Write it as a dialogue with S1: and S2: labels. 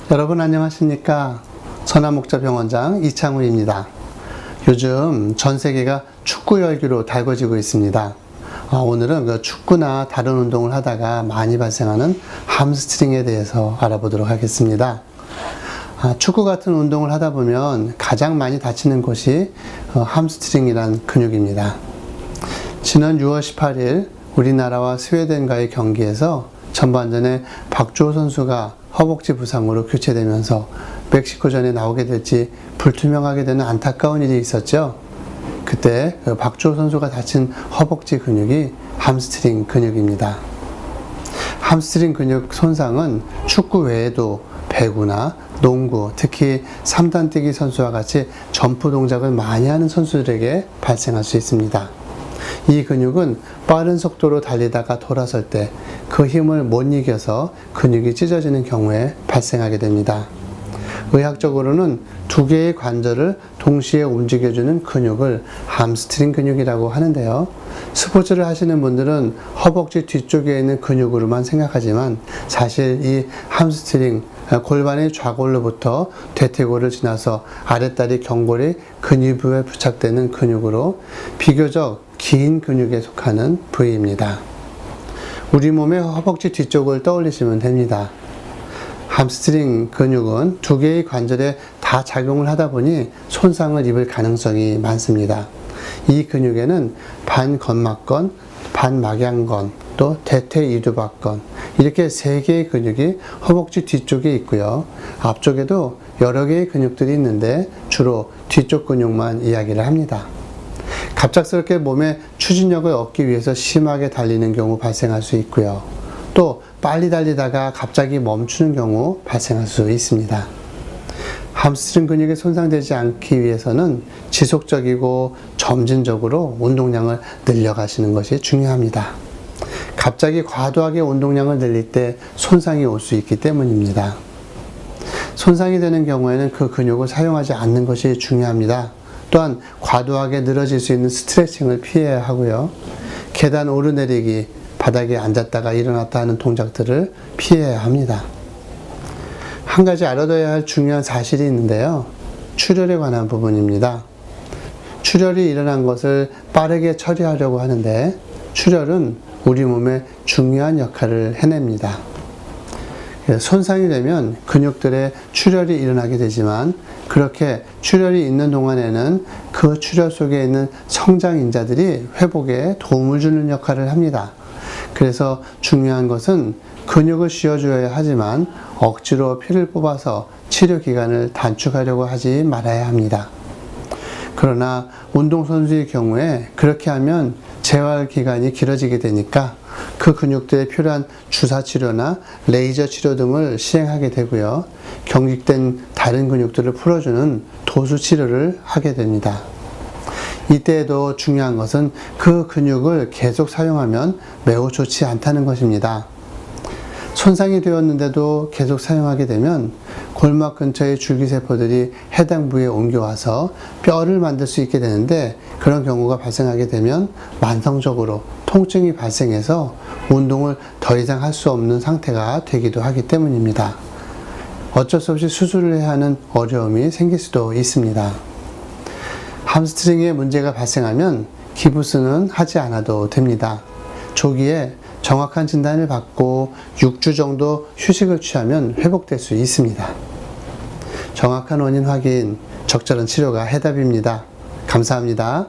S1: 여러분 안녕하십니까? 선한목자병원장 이창우입니다. 요즘 전 세계가 축구 열기로 달궈지고 있습니다. 오늘은 축구나 다른 운동을 하다가 많이 발생하는 함스트링에 대해서 알아보도록 하겠습니다. 축구 같은 운동을 하다 보면 가장 많이 다치는 곳이 함스트링이란 근육입니다. 지난 6월 18일 우리나라와 스웨덴과의 경기에서 전반전에 박주호 선수가 허벅지 부상으로 교체되면서 멕시코전에 나오게 될지 불투명하게 되는 안타까운 일이 있었죠. 그때 박주호 선수가 다친 허벅지 근육이 함스트링 근육입니다. 함스트링 근육 손상은 축구 외에도 배구나 농구, 특히 3단 뛰기 선수와 같이 점프 동작을 많이 하는 선수들에게 발생할 수 있습니다. 이 근육은 빠른 속도로 달리다가 돌아설 때 그 힘을 못 이겨서 근육이 찢어지는 경우에 발생하게 됩니다. 의학적으로는 두 개의 관절을 동시에 움직여주는 근육을 함스트링 근육이라고 하는데요. 스포츠를 하시는 분들은 허벅지 뒤쪽에 있는 근육으로만 생각하지만 사실 이 함스트링, 골반의 좌골로부터 대퇴골을 지나서 아랫다리 경골이 근위부에 부착되는 근육으로 비교적 긴 근육에 속하는 부위입니다. 우리 몸의 허벅지 뒤쪽을 떠올리시면 됩니다. 함스트링 근육은 두 개의 관절에 다 작용을 하다 보니 손상을 입을 가능성이 많습니다. 이 근육에는 반건막건, 반막양건, 또 대퇴이두박건 이렇게 세 개의 근육이 허벅지 뒤쪽에 있고요. 앞쪽에도 여러 개의 근육들이 있는데 주로 뒤쪽 근육만 이야기를 합니다. 갑작스럽게 몸에 추진력을 얻기 위해서 심하게 달리는 경우 발생할 수 있고요. 또 빨리 달리다가 갑자기 멈추는 경우 발생할 수 있습니다. 함스트링 근육이 손상되지 않기 위해서는 지속적이고 점진적으로 운동량을 늘려가시는 것이 중요합니다. 갑자기 과도하게 운동량을 늘릴 때 손상이 올 수 있기 때문입니다. 손상이 되는 경우에는 그 근육을 사용하지 않는 것이 중요합니다. 또한 과도하게 늘어질 수 있는 스트레칭을 피해야 하고요. 계단 오르내리기, 바닥에 앉았다가 일어났다 하는 동작들을 피해야 합니다. 한 가지 알아둬야 할 중요한 사실이 있는데요. 출혈에 관한 부분입니다. 출혈이 일어난 것을 빠르게 처리하려고 하는데 출혈은 우리 몸에 중요한 역할을 해냅니다. 손상이 되면 근육들의 출혈이 일어나게 되지만 그렇게 출혈이 있는 동안에는 그 출혈 속에 있는 성장인자들이 회복에 도움을 주는 역할을 합니다. 그래서 중요한 것은 근육을 씌워줘야 하지만 억지로 피를 뽑아서 치료 기간을 단축하려고 하지 말아야 합니다. 그러나 운동선수의 경우에 그렇게 하면 재활 기간이 길어지게 되니까 그 근육들에 필요한 주사 치료나 레이저 치료 등을 시행하게 되고요. 경직된 다른 근육들을 풀어주는 도수 치료를 하게 됩니다. 이때에도 중요한 것은 그 근육을 계속 사용하면 매우 좋지 않다는 것입니다. 손상이 되었는데도 계속 사용하게 되면 골막 근처의 줄기세포들이 해당 부위에 옮겨와서 뼈를 만들 수 있게 되는데 그런 경우가 발생하게 되면 만성적으로 통증이 발생해서 운동을 더 이상 할 수 없는 상태가 되기도 하기 때문입니다. 어쩔 수 없이 수술을 해야 하는 어려움이 생길 수도 있습니다. 함스트링에 문제가 발생하면 기부스는 하지 않아도 됩니다. 조기에 정확한 진단을 받고 6주 정도 휴식을 취하면 회복될 수 있습니다. 정확한 원인 확인, 적절한 치료가 해답입니다. 감사합니다.